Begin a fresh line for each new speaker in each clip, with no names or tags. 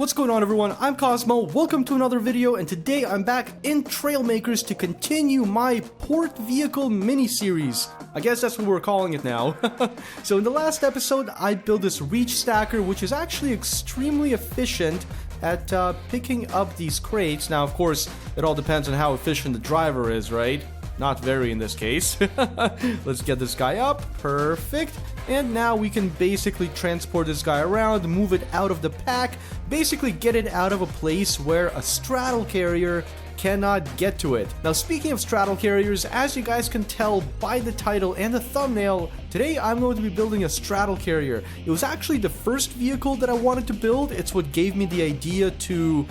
What's going on, everyone? I'm Cosmo, welcome to another video, and today I'm back in Trailmakers to continue my port vehicle mini-series. I guess that's what we're calling it now. So in the last episode, I built this reach stacker, which is actually extremely efficient at picking up these crates. Now, of course, it all depends on how efficient the driver is, right? Not very in this case. Let's get this guy up. Perfect. And now we can basically transport this guy around, move it out of the pack, basically get it out of a place where a straddle carrier cannot get to it. Now, speaking of straddle carriers, as you guys can tell by the title and the thumbnail, today I'm going to be building a straddle carrier. It was actually the first vehicle that I wanted to build. It's what gave me the idea to,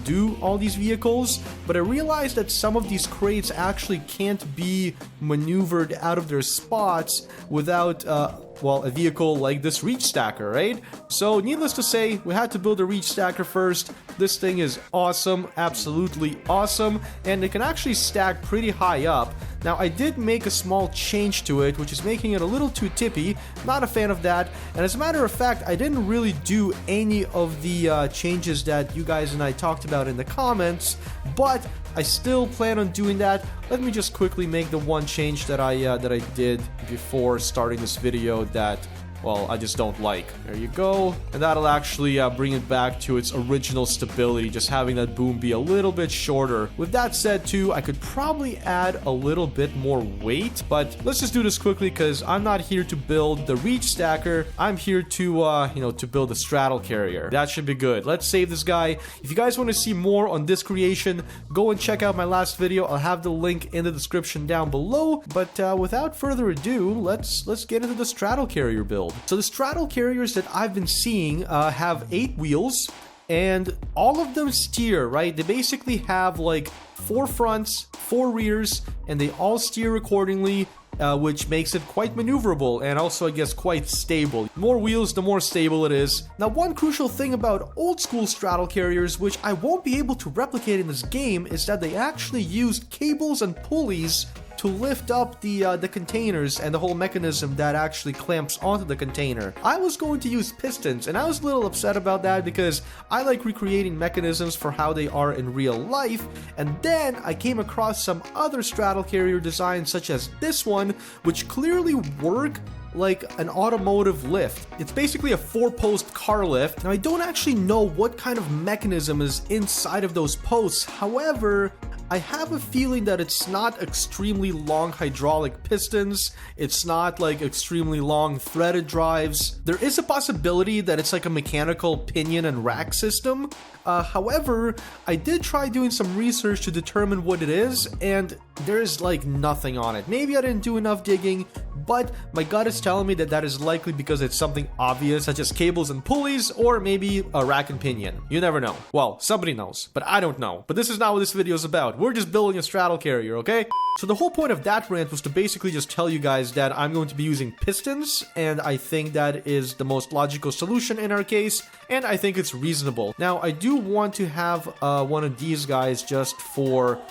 do all these vehicles. But I realized that some of these crates actually can't be maneuvered out of their spots without, a vehicle like this reach stacker, right? So needless to say, we had to build a reach stacker first. This thing is awesome, absolutely awesome, and it can actually stack pretty high up. Now, I did make a small change to it, which is making it a little too tippy. Not a fan of that, and as a matter of fact, I didn't really do any of the changes that you guys and I talked about in the comments, but I still plan on doing that. Let me just quickly make the one change that I did before starting this video that, well, I just don't like. There you go. And that'll actually bring it back to its original stability, just having that boom be a little bit shorter. With that said, too, I could probably add a little bit more weight, but let's just do this quickly because I'm not here to build the reach stacker. I'm here to, to build a straddle carrier. That should be good. Let's save this guy. If you guys want to see more on this creation, go and check out my last video. I'll have the link in the description down below. But without further ado, let's get into the straddle carrier build. So the straddle carriers that I've been seeing have 8 wheels, and all of them steer, right? They basically have like 4 fronts, 4 rears, and they all steer accordingly, which makes it quite maneuverable and also, I guess, quite stable. More wheels, the more stable it is. Now, one crucial thing about old school straddle carriers, which I won't be able to replicate in this game, is that they actually used cables and pulleys to lift up the containers and the whole mechanism that actually clamps onto the container. I was going to use pistons, and I was a little upset about that because I like recreating mechanisms for how they are in real life, and then I came across some other straddle carrier designs such as this one, which clearly work like an automotive lift. It's basically a 4-post car lift. Now, I don't actually know what kind of mechanism is inside of those posts. However, I have a feeling that it's not extremely long hydraulic pistons. It's not like extremely long threaded drives. There is a possibility that it's like a mechanical pinion and rack system. However, I did try doing some research to determine what it is, and there's like nothing on it. Maybe I didn't do enough digging, but my gut is telling me that that is likely because it's something obvious, such as cables and pulleys, or maybe a rack and pinion. You never know. Well, somebody knows, but I don't know. But this is not what this video is about. We're just building a straddle carrier, okay? So the whole point of that rant was to basically just tell you guys that I'm going to be using pistons, and I think that is the most logical solution in our case, and I think it's reasonable. Now, I do want to have one of these guys just for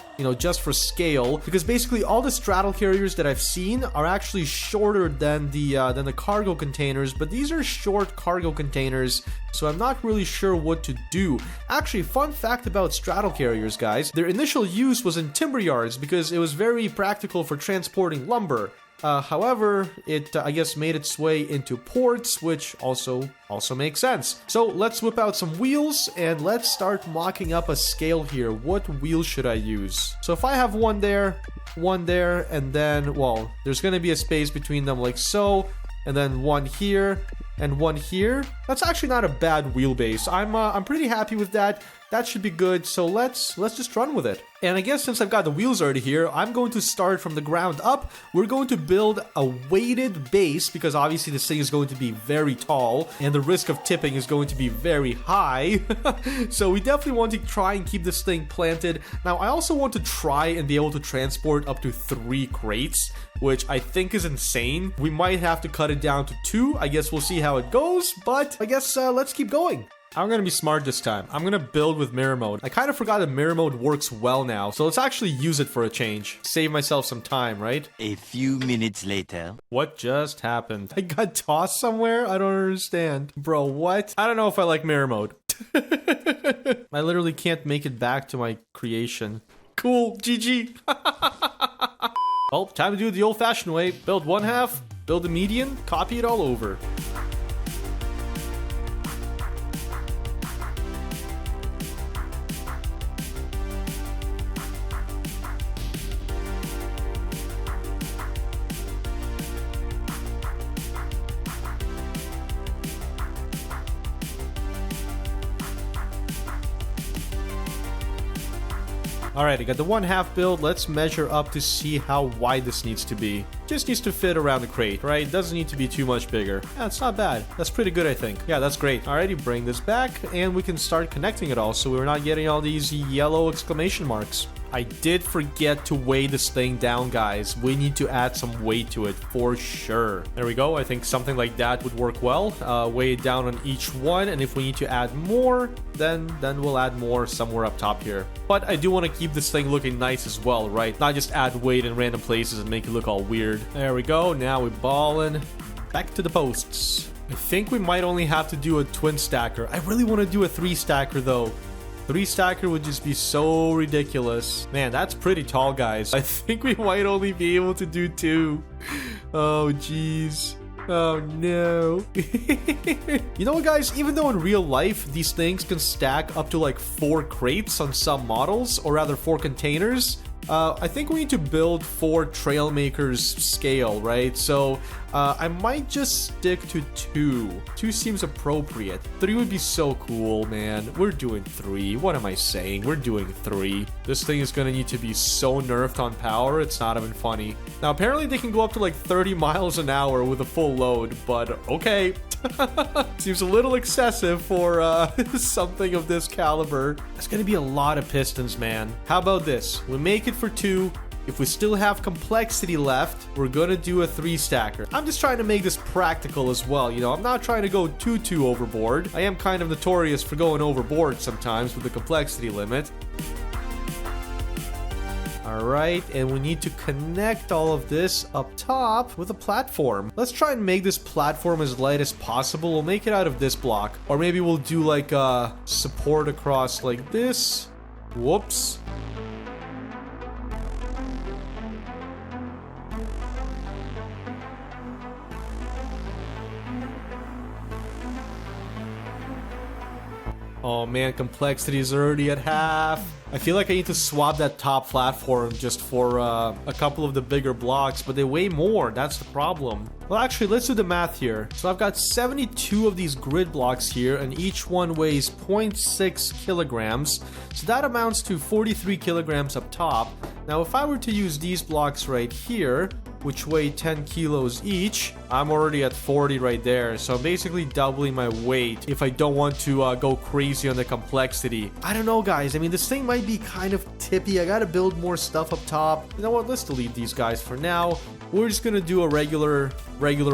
scale, because basically all the straddle carriers that I've seen are actually shorter than the cargo containers, but these are short cargo containers, so I'm not really sure what to do. Actually, fun fact about straddle carriers, guys, their initial use was in timber yards because it was very practical for transporting lumber. However, it, I guess, made its way into ports, which also makes sense. So let's whip out some wheels and let's start mocking up a scale here. What wheel should I use? So if I have one there, and then, well, there's going to be a space between them like so, and then one here, and one here. That's actually not a bad wheelbase. I'm pretty happy with that. That should be good, so let's just run with it. And I guess since I've got the wheels already here, I'm going to start from the ground up. We're going to build a weighted base, because obviously this thing is going to be very tall, and the risk of tipping is going to be very high. So we definitely want to try and keep this thing planted. Now, I also want to try and be able to transport up to 3 crates, which I think is insane. We might have to cut it down to 2. I guess we'll see how it goes, but I guess let's keep going. I'm gonna be smart this time. I'm gonna build with mirror mode. I kind of forgot that mirror mode works well now, so let's actually use it for a change. Save myself some time, right?
A few minutes later.
What just happened? I got tossed somewhere? I don't understand. Bro, what? I don't know if I like mirror mode. I literally can't make it back to my creation. Cool, GG. Well, time to do it the old-fashioned way. Build one half, build a median, copy it all over. Alright, I got the one half build. Let's measure up to see how wide this needs to be. Just needs to fit around the crate, right? Doesn't need to be too much bigger. Yeah, it's not bad. That's pretty good, I think. Yeah, that's great. Alrighty, bring this back, and we can start connecting it all so we're not getting all these yellow exclamation marks. I did forget to weigh this thing down, guys. We need to add some weight to it for sure. There we go. I think something like that would work well. Weigh it down on each one, and if we need to add more, then we'll add more somewhere up top here. But I do want to keep this thing looking nice as well, right? Not just add weight in random places and make it look all weird. There we go. Now we're balling. Back to the posts. I think we might only have to do a twin stacker. I really want to do a 3-stacker though. 3-stacker would just be so ridiculous. Man, that's pretty tall, guys. I think we might only be able to do 2. Oh, jeez. Oh, no. You know what, guys? Even though in real life, these things can stack up to like 4 crates on some models, or rather 4 containers, I think we need to build 4 Trailmakers scale, right? So I might just stick to 2. 2 seems appropriate. 3 would be so cool, man. We're doing 3. What am I saying? We're doing 3. This thing is gonna need to be so nerfed on power, it's not even funny. Now, apparently they can go up to like 30 miles an hour with a full load, but okay. Seems a little excessive for something of this caliber. It's gonna be a lot of pistons, man. How about this? We make it for 2. If we still have complexity left, we're gonna do a 3-stacker. I'm just trying to make this practical as well, you know? I'm not trying to go too overboard. I am kind of notorious for going overboard sometimes with the complexity limit. Alright, and we need to connect all of this up top with a platform. Let's try and make this platform as light as possible. We'll make it out of this block. Or maybe we'll do like a support across like this. Whoops. Oh man, complexity is already at half. I feel like I need to swap that top platform just for a couple of the bigger blocks, but they weigh more. That's the problem. Well, actually, let's do the math here. So I've got 72 of these grid blocks here, and each one weighs 0.6 kilograms. So that amounts to 43 kilograms up top. Now, if I were to use these blocks right here, which weigh 10 kilos each, I'm already at 40 right there. So I'm basically doubling my weight if I don't want to go crazy on the complexity. I don't know, guys. I mean, this thing might be kind of tippy. I gotta build more stuff up top. You know what? Let's delete these guys for now. We're just gonna do a regular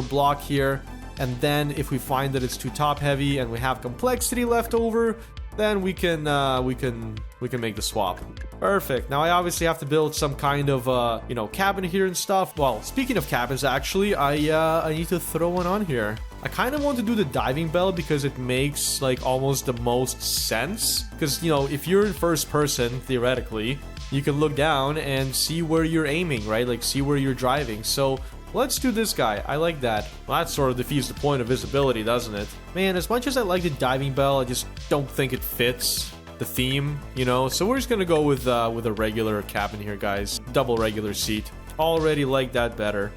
block here. And then if we find that it's too top heavy and we have complexity left over, then we can make the swap. Perfect. Now I obviously have to build some kind of you know, cabin here and stuff. Well, speaking of cabins, actually, I need to throw one on here. I kind of want to do the diving bell because it makes like almost the most sense. Because, you know, if you're in first person, theoretically, you can look down and see where you're aiming, right? Like see where you're driving. So let's do this guy. I like that. Well, that sort of defeats the point of visibility, doesn't it? Man, as much as I like the diving bell, I just don't think it fits the theme, you know? So we're just gonna go with a regular cabin here, guys. Double regular seat. Already like that better.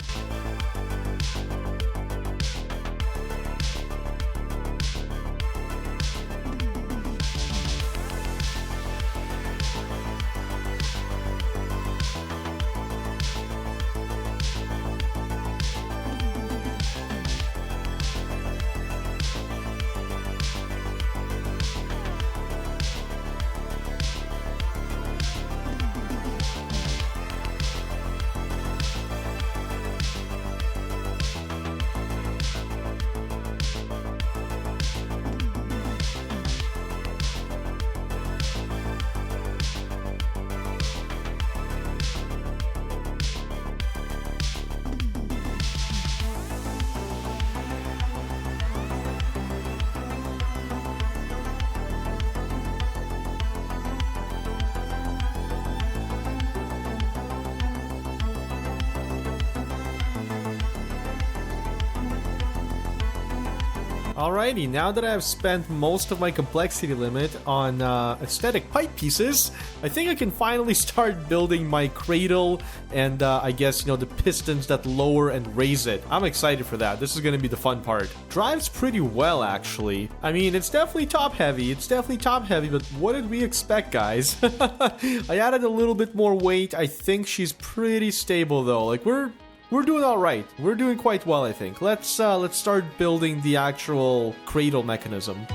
Alrighty, now that I've spent most of my complexity limit on aesthetic pipe pieces, I think I can finally start building my cradle and I guess, you know, the pistons that lower and raise it. I'm excited for that. This is going to be the fun part. Drives pretty well, actually. I mean, it's definitely top heavy. But what did we expect, guys? I added a little bit more weight. I think she's pretty stable, though. Like, we're doing all right. We're doing quite well, I think. Let's start building the actual cradle mechanism.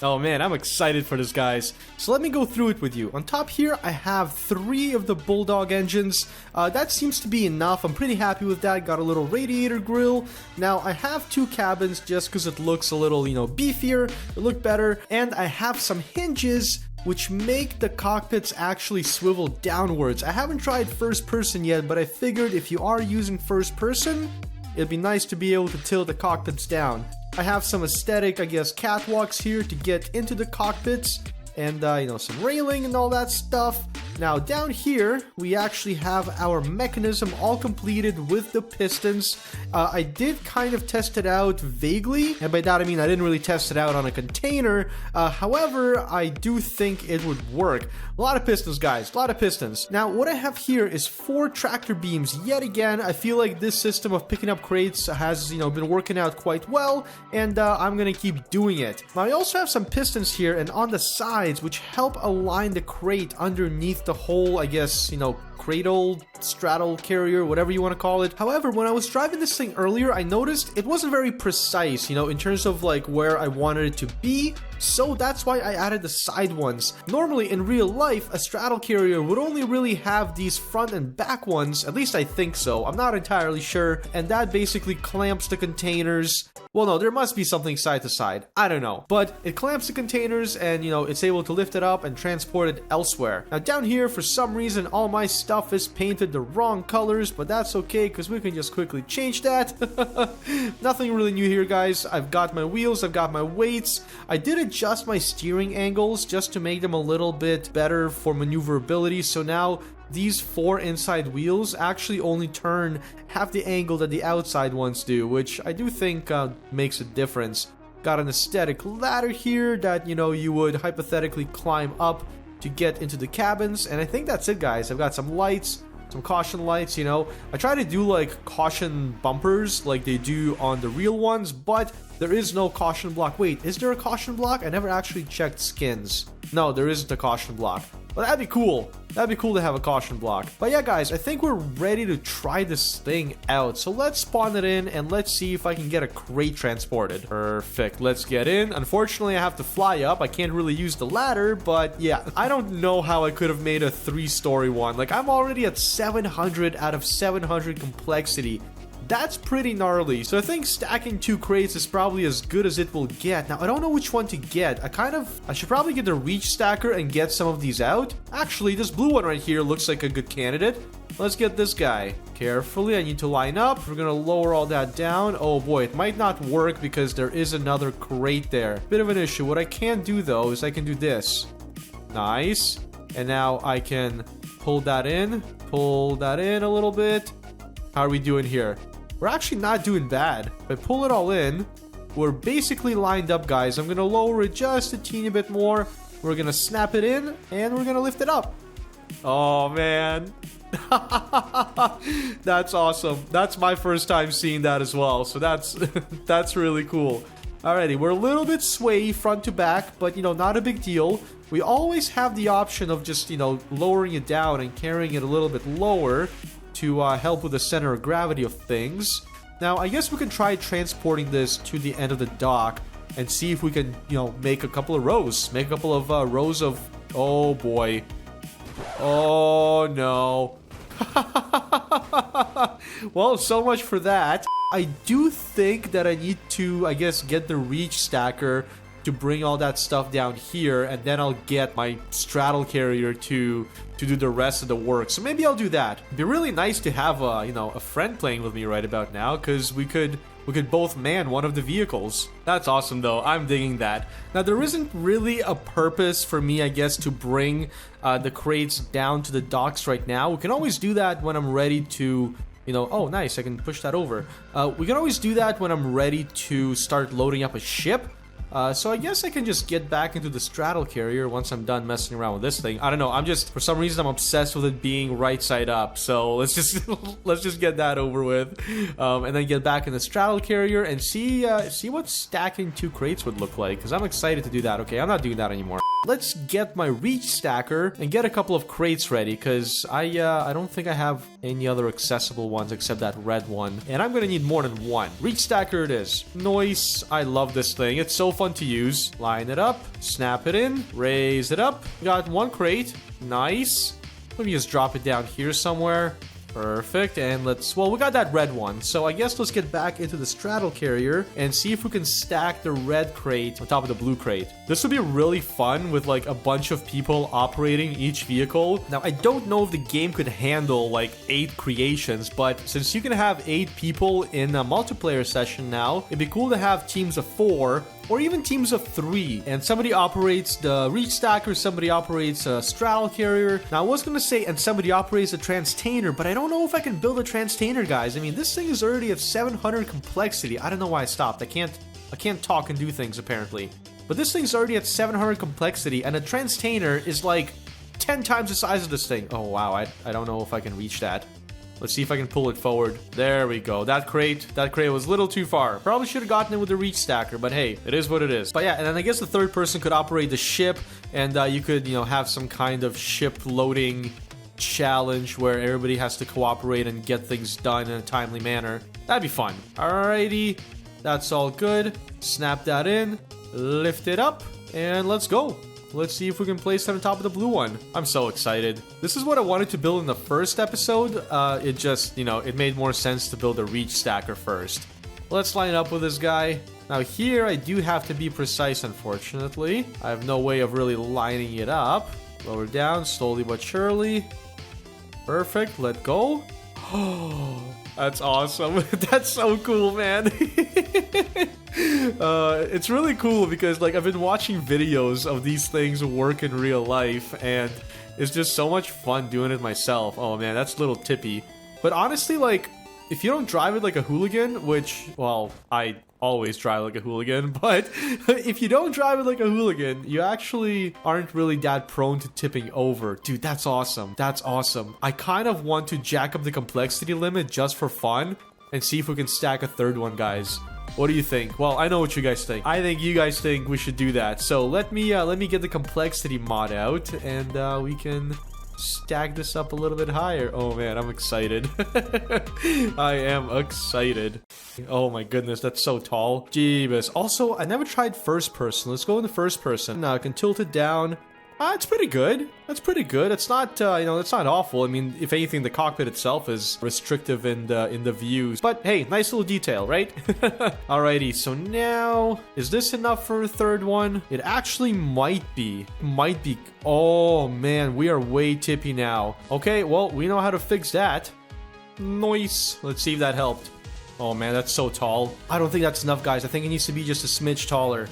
Oh man, I'm excited for this, guys. So let me go through it with you. On top here, I have 3 of the Bulldog engines. That seems to be enough. I'm pretty happy with that. Got a little radiator grill. Now, I have 2 cabins just because it looks a little, you know, beefier. It look better. And I have some hinges which make the cockpits actually swivel downwards. I haven't tried first person yet, but I figured if you are using first person, it'd be nice to be able to tilt the cockpits down. I have some aesthetic, I guess, catwalks here to get into the cockpits, and you know, some railing and all that stuff. Now down here we actually have our mechanism all completed with the pistons. I did kind of test it out vaguely, and by that I mean I didn't really test it out on a container. However, I do think it would work. A lot of pistons, guys, a lot of pistons. Now what I have here is 4 tractor beams. Yet again, I feel like this system of picking up crates has, you know, been working out quite well, and I'm gonna keep doing it. Now I also have some pistons here and on the sides which help align the crate underneath the whole, I guess, you know, cradle, straddle carrier, whatever you want to call it. However, when I was driving this thing earlier, I noticed it wasn't very precise, you know, in terms of like where I wanted it to be. So that's why I added the side ones. Normally in real life, a straddle carrier would only really have these front and back ones, at least I think so. I'm not entirely sure. And that basically clamps the containers. Well, no, there must be something side to side. I don't know. But it clamps the containers and, you know, it's able to lift it up and transport it elsewhere. Now down here, for some reason, all my stuff is painted the wrong colors, but that's okay because we can just quickly change that. Nothing really new here, guys. I've got my wheels, I've got my weights. I did adjust my steering angles just to make them a little bit better for maneuverability. So now these 4 inside wheels actually only turn half the angle that the outside ones do, which I do think makes a difference. Got an aesthetic ladder here that, you know, you would hypothetically climb up to get into the cabins, and I think that's it, guys. I've got some lights, some caution lights, you know. I try to do like caution bumpers like they do on the real ones, but there is no caution block. Wait, is there a caution block? I never actually checked skins. No, there isn't a caution block. Well, that'd be cool. That'd be cool to have a caution block. But yeah, guys, I think we're ready to try this thing out. So let's spawn it in and let's see if I can get a crate transported. Perfect. Let's get in. Unfortunately, I have to fly up. I can't really use the ladder, but yeah, I don't know how I could have made a 3-story one. Like, I'm already at 700 out of 700 complexity. That's pretty gnarly. So I think stacking 2 crates is probably as good as it will get. Now, I don't know which one to get. I should probably get the reach stacker and get some of these out. Actually, this blue one right here looks like a good candidate. Let's get this guy. Carefully, I need to line up. We're gonna lower all that down. Oh boy, it might not work because there is another crate there. Bit of an issue. What I can do though is I can do this. Nice. And now I can pull that in a little bit. How are we doing here? We're actually not doing bad. If I pull it all in, we're basically lined up, guys. I'm gonna lower it just a teeny bit more. We're gonna snap it in, and we're gonna lift it up. Oh, man. That's awesome. That's my first time seeing that as well. So that's that's really cool. Alrighty, we're a little bit sway front to back, but you know, not a big deal. We always have the option of just, you know, lowering it down and carrying it a little bit lower to help with the center of gravity of things. Now, I guess we can try transporting this to the end of the dock and see if we can, you know, make a couple of rows. Make a couple of rows of... Oh, boy. Oh, no. Well, so much for that. I do think that I need to, I guess, get the reach stacker to bring all that stuff down here, and then I'll get my straddle carrier to do the rest of the work. So maybe I'll do that. It'd be really nice to have a, you know, a friend playing with me right about now, because we could both man one of the vehicles. That's awesome though. I'm digging that. Now there isn't really a purpose for me, I guess, to bring the crates down to the docks right now. We can always do that when I'm ready to, you know, oh nice, I can push that over. We can always do that when I'm ready to start loading up a ship. So I guess I can just get back into the straddle carrier once I'm done messing around with this thing. I don't know, I'm just, for some reason, I'm obsessed with it being right side up. So let's just let's just get that over with, and then get back in the straddle carrier and see what stacking 2 crates would look like. Because I'm excited to do that. Okay, I'm not doing that anymore. Let's get my reach stacker and get a couple of crates ready, because I don't think I have any other accessible ones except that red one, and I'm gonna need more than one. Reach stacker it is. Nice. I love this thing. It's so fun to use. Line it up, snap it in, raise it up. Got 1 crate. Nice. Let me just drop it down here somewhere. Perfect, and let's, well, we got that red one, so I guess let's get back into the straddle carrier and see if we can stack the red crate on top of the blue crate. This would be really fun with like a bunch of people operating each vehicle. Now, I don't know if the game could handle like 8 creations, but since you can have 8 people in a multiplayer session now, it'd be cool to have teams of 4 or even teams of 3, and somebody operates the reach stacker, somebody operates a straddle carrier. Now I was gonna say, and somebody operates a transtainer, but I don't know if I can build a transtainer, guys. I mean, this thing is already at 700 complexity. I don't know why I stopped. I can't talk and do things apparently. But this thing's already at 700 complexity, and a transtainer is like 10 times the size of this thing. Oh wow, I don't know if I can reach that. Let's see if I can pull it forward. There we go. That crate was a little too far. Probably should have gotten it with the reach stacker, but hey, it is what it is. But yeah, and then I guess the third person could operate the ship, and you could, you know, have some kind of ship loading challenge where everybody has to cooperate and get things done in a timely manner. That'd be fun. Alrighty, that's all good. Snap that in, lift it up, and let's go. Let's see if we can place it on top of the blue one. I'm so excited. This is what I wanted to build in the first episode. It just, you know, it made more sense to build a reach stacker first. Let's line up with this guy. Now here, I do have to be precise, unfortunately. I have no way of really lining it up. Lower down, slowly but surely. Perfect, let go. Oh, that's awesome. That's so cool, man. It's really cool because, like, I've been watching videos of these things work in real life, and it's just so much fun doing it myself. Oh man, that's a little tippy. But honestly, like, if you don't drive it like a hooligan, which, well, I always drive like a hooligan, but if you don't drive it like a hooligan, you actually aren't really that prone to tipping over. Dude, that's awesome. That's awesome. I kind of want to jack up the complexity limit just for fun and see if we can stack a third one, guys. What do you think? Well, I know what you guys think. I think you guys think we should do that. So let me get the complexity mod out, and we can stack this up a little bit higher. Oh man, I'm excited. I am excited. Oh my goodness, that's so tall. Jeebus. Also, I never tried first person. Let's go in the first person. Now I can tilt it down. It's pretty good. That's pretty good. It's not, you know, it's not awful. I mean, if anything, the cockpit itself is restrictive in the views. But hey, nice little detail, right? Alrighty, so now, is this enough for a third one? It actually might be. Might be. Oh man, we are way tippy now. Okay, well, we know how to fix that. Nice. Let's see if that helped. Oh man, that's so tall. I don't think that's enough, guys. I think it needs to be just a smidge taller.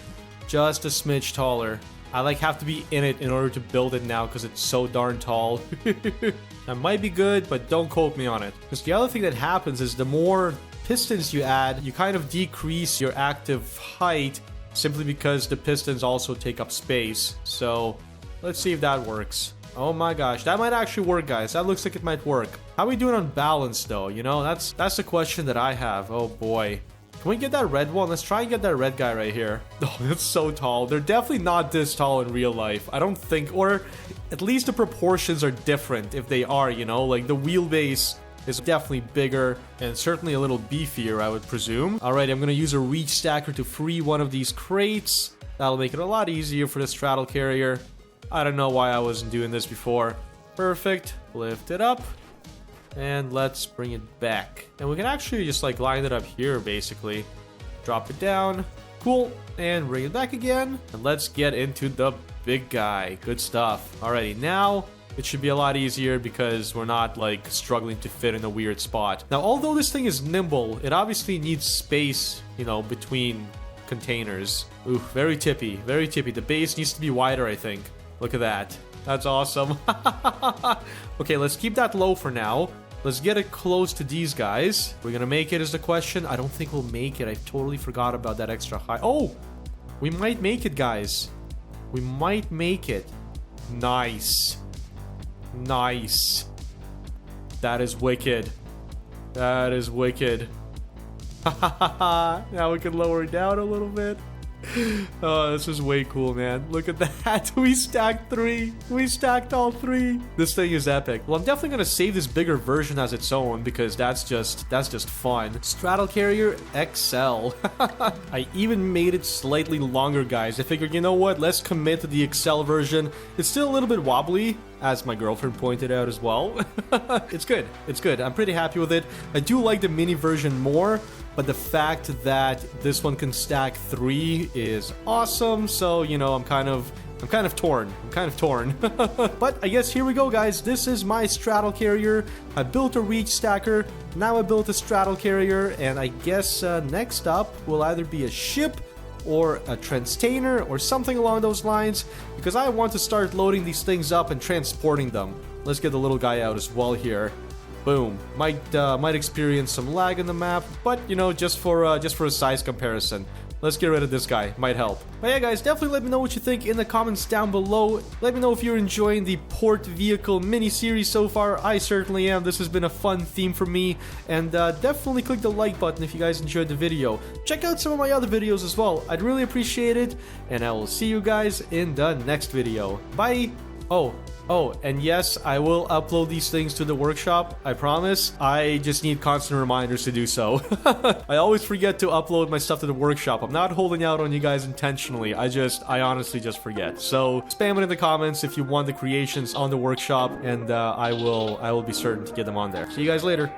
Just a smidge taller. I like have to be in it in order to build it now because it's so darn tall. That might be good, but don't quote me on it. Because the other thing that happens is the more pistons you add, you kind of decrease your active height simply because the pistons also take up space. So let's see if that works. Oh my gosh, that might actually work, guys. That looks like it might work. How are we doing on balance, though? You know, that's the question that I have. Oh boy. Can we get that red one? Let's try and get that red guy right here. Oh, that's so tall. They're definitely not this tall in real life. I don't think, or at least the proportions are different if they are, you know? Like, the wheelbase is definitely bigger and certainly a little beefier, I would presume. Alright, I'm gonna use a reach stacker to free one of these crates. That'll make it a lot easier for the straddle carrier. I don't know why I wasn't doing this before. Perfect. Lift it up. And let's bring it back. And we can actually just like line it up here, basically. Drop it down. Cool. And bring it back again. And let's get into the big guy. Good stuff. Alrighty, now it should be a lot easier because we're not like struggling to fit in a weird spot. Now, although this thing is nimble, it obviously needs space, you know, between containers. Ooh, very tippy. Very tippy. The base needs to be wider, I think. Look at that. That's awesome. Okay, let's keep that low for now. Let's get it close to these guys. We're gonna make it is the question. I don't think we'll make it. I totally forgot about that extra high. Oh! We might make it, guys. We might make it. Nice. Nice. That is wicked. That is wicked. Now we can lower it down a little bit. Oh, this is way cool, man. Look at that. We stacked 3. We stacked all 3. This thing is epic. Well, I'm definitely gonna save this bigger version as its own because that's just fun. Straddle carrier XL. I even made it slightly longer, guys. I figured, you know what? Let's commit to the XL version. It's still a little bit wobbly, as my girlfriend pointed out as well. It's good. It's good. I'm pretty happy with it. I do like the mini version more, but the fact that this one can stack 3 is awesome. So, you know, I'm kind of torn. But I guess here we go, guys. This is my straddle carrier. I built a reach stacker. Now I built a straddle carrier. And I guess next up will either be a ship or a transtainer or something along those lines, because I want to start loading these things up and transporting them. Let's get the little guy out as well here. Boom. Might experience some lag in the map, but you know, just for a size comparison. Let's get rid of this guy. Might help. But yeah, guys, definitely let me know what you think in the comments down below. Let me know if you're enjoying the port vehicle mini-series so far. I certainly am. This has been a fun theme for me. And definitely click the like button if you guys enjoyed the video. Check out some of my other videos as well. I'd really appreciate it. And I will see you guys in the next video. Bye! Oh, and yes, I will upload these things to the workshop, I promise. I just need constant reminders to do so. I always forget to upload my stuff to the workshop. I'm not holding out on you guys intentionally. I honestly just forget. So spam it in the comments if you want the creations on the workshop, and I will be certain to get them on there. See you guys later.